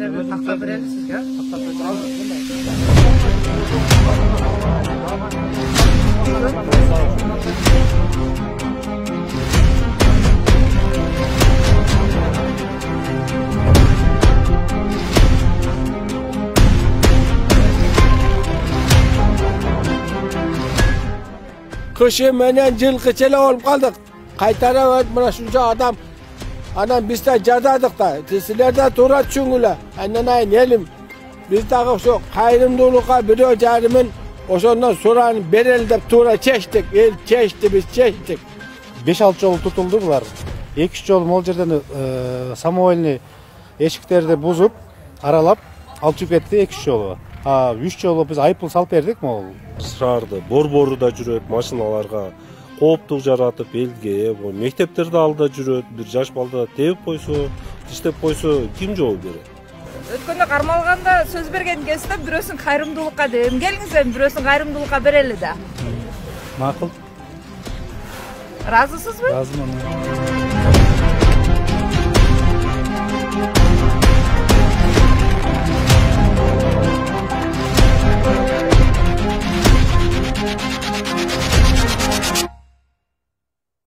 Takla verelim siz ya. Kışı menen жылқычеле olup kaldık. Kaytaravet bana şunca adam. Anam biz de cadadık da. Sizler de tura düşüngüle. Annen ayın elim. Biz de şu kayrımdılığa bir öcarimin oşondan soranı berel de tura çeştik. El çeşti biz çeştik. 5-6 жолу tutuldu bular. 2-3 жолу мол жерден самовольный эшиктерди бузуп, аралап алып чыгып кетти 2-3 жолу. 3 жолу биз айыппул салып бердик могул. Шаарды борбору да жүрөт, машиналарга кооптук жаратып элге, мектептерде алда жүрөт, бир жаш балда тебип койсо, иштеп койсо ким жооп берет? Өткөндө кармалганда сөз берген кезде бирөөсүн кайрымдуулукка дем келиңиз, бирөөсүн кайрымдуулукка берели да. Макул. Разысызбы? Разымын.